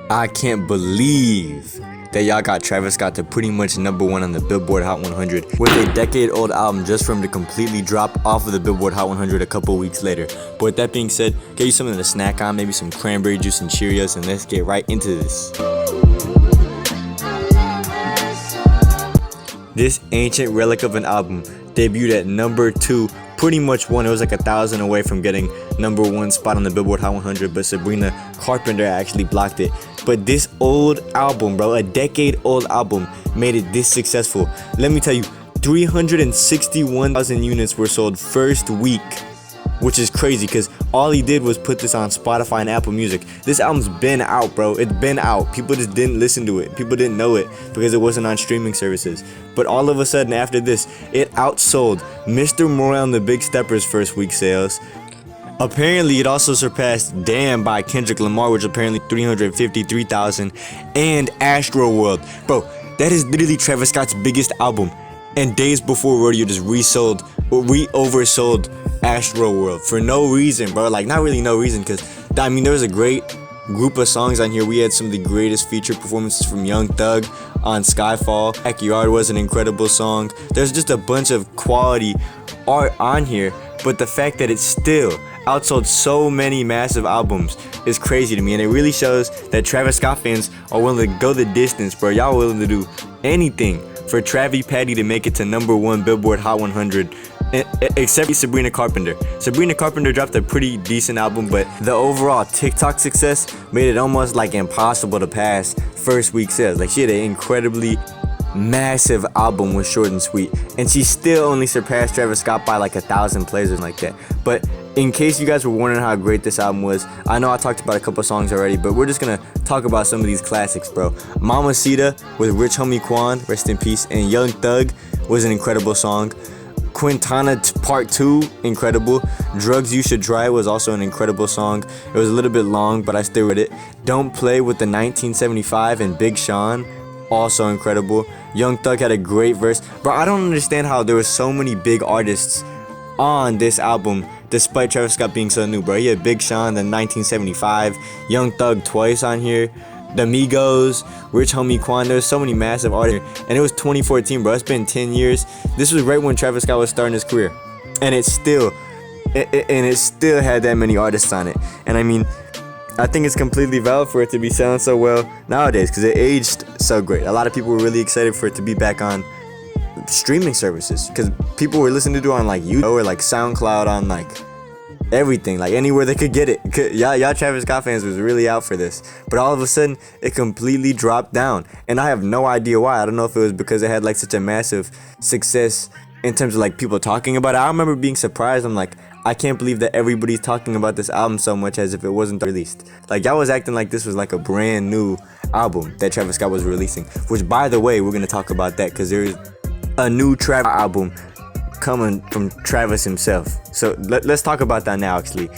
I can't believe that y'all got Travis Scott to pretty much #1 on the Billboard Hot 100 with a decade-old album just for him to completely drop off of the Billboard Hot 100 a couple weeks later. But with that being said, get you something to snack on, maybe some cranberry juice and Cheerios, and let's get right into this. This ancient relic of an album debuted at #2, pretty much won. It was like 1,000 away from getting #1 spot on the Billboard Hot 100, but Sabrina Carpenter actually blocked it. But this old album, bro, a decade-old album, made it this successful. Let me tell you, 361,000 units were sold first week, which is crazy because all he did was put this on Spotify and Apple Music. This album's been out, bro. It's been out. People just didn't listen to it. People didn't know it because it wasn't on streaming services. But all of a sudden, after this, it outsold Mr. Morale and the Big Steppers' first week sales. Apparently, it also surpassed Damn by Kendrick Lamar, which apparently 353,000, and Astroworld. Bro, that is literally Travis Scott's biggest album. And Days Before Rodeo just oversold Astroworld for no reason, bro. Like, not really no reason, because, I mean, there was a great group of songs on here. We had some of the greatest featured performances from Young Thug on Skyfall. Backyard was an incredible song. There's just a bunch of quality art on here, but the fact that it still outsold so many massive albums is crazy to me, and it really shows that Travis Scott fans are willing to go the distance, bro. Y'all willing to do anything for Travi Patty to make it to #1 Billboard Hot 100, except Sabrina Carpenter. Sabrina Carpenter dropped a pretty decent album, but the overall TikTok success made it almost like impossible to pass first week sales. Like, she had an incredibly massive album with Short and Sweet, and she still only surpassed Travis Scott by like 1,000 plays or like that. But in case you guys were wondering how great this album was, I know I talked about a couple songs already, but we're just gonna talk about some of these classics, bro. Mamacita with Rich Homie Quan, rest in peace, and Young Thug was an incredible song. Quintana Part 2, incredible. Drugs You Should Try was also an incredible song. It was a little bit long, but I still read it. Don't Play with the 1975 and Big Sean, also incredible. Young Thug had a great verse. Bro, I don't understand how there were so many big artists on this album despite Travis Scott being so new, bro. He had Big Sean, the 1975, Young Thug twice on here, the Migos, Rich Homie Quan. There's so many massive artists, and it was 2014, bro. It's been 10 years. This was right when Travis Scott was starting his career, and it still had that many artists on it. And I mean, I think it's completely valid for it to be selling so well nowadays because it aged so great. A lot of people were really excited for it to be back on streaming services because people were listening to it on like YouTube or like SoundCloud, on like everything, like anywhere they could get it. Y'all Travis Scott fans was really out for this, but all of a sudden it completely dropped down, and I have no idea why. I don't know if it was because it had like such a massive success in terms of like people talking about it. I remember being surprised. I'm like, I can't believe that everybody's talking about this album so much as if it wasn't released. Like, y'all was acting like this was like a brand new album that Travis Scott was releasing, which, by the way, we're gonna talk about that because there's a new Travis album coming from Travis himself. So let's talk about that now. Actually,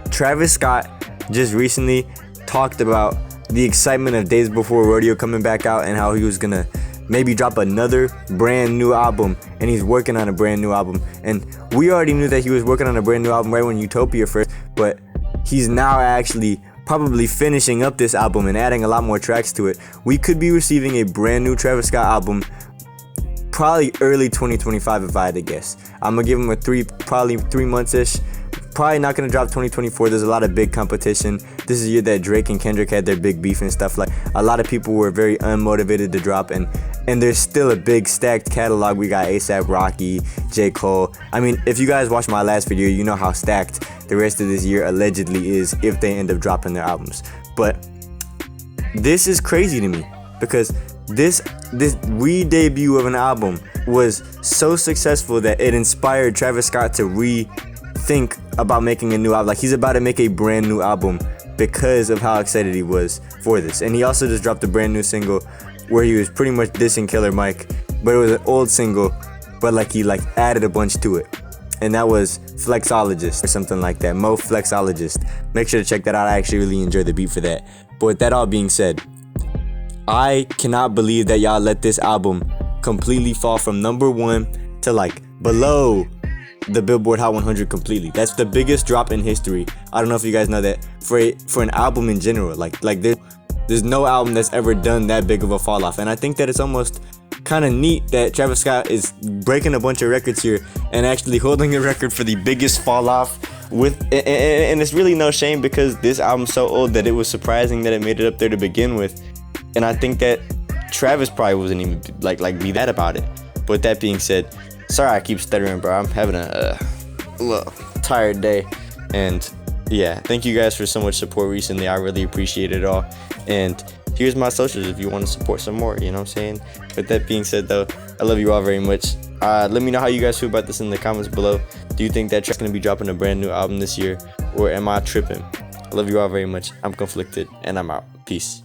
Travis Scott just recently talked about the excitement of Days Before Rodeo coming back out and how he was gonna maybe drop another brand new album, and he's working on a brand new album. And we already knew that he was working on a brand new album right when Utopia first, but he's now actually probably finishing up this album and adding a lot more tracks to it. We could be receiving a brand new Travis Scott album probably early 2025 if I had to guess. I'm gonna give him probably 3 months-ish. Probably not gonna drop 2024. There's a lot of big competition. This is the year that Drake and Kendrick had their big beef and stuff. Like, a lot of people were very unmotivated to drop, and there's still a big stacked catalog. We got A$AP Rocky, J. Cole. I mean, if you guys watched my last video, you know how stacked the rest of this year allegedly is if they end up dropping their albums. But this is crazy to me because this re-debut of an album was so successful that it inspired Travis Scott to rethink about making a new album. Like, he's about to make a brand new album because of how excited he was for this. And he also just dropped a brand new single where he was pretty much dissing Killer Mike, but it was an old single, but like he like added a bunch to it. And that was Flexologist or something like that. Mo Flexologist. Make sure to check that out. I actually really enjoyed the beat for that. But with that all being said, I cannot believe that y'all let this album completely fall from #1 to like below the Billboard Hot 100 completely. That's the biggest drop in history. I don't know if you guys know that for an album in general. Like there's There's no album that's ever done that big of a fall off, and I think that it's almost kind of neat that Travis Scott is breaking a bunch of records here and actually holding a record for the biggest fall off with, and it's really no shame because this album's so old that it was surprising that it made it up there to begin with, and I think that Travis probably wasn't even like be that about it. But that being said, sorry I keep stuttering, bro. I'm having a little tired day, and yeah, thank you guys for so much support recently. I really appreciate it all, and here's my socials if you want to support some more, you know what I'm saying? With that being said though, I love you all very much. Let me know how you guys feel about this in the comments below. Do you think that Travis gonna be dropping a brand new album this year, or am I tripping? I love you all very much. I'm conflicted, and I'm out. Peace.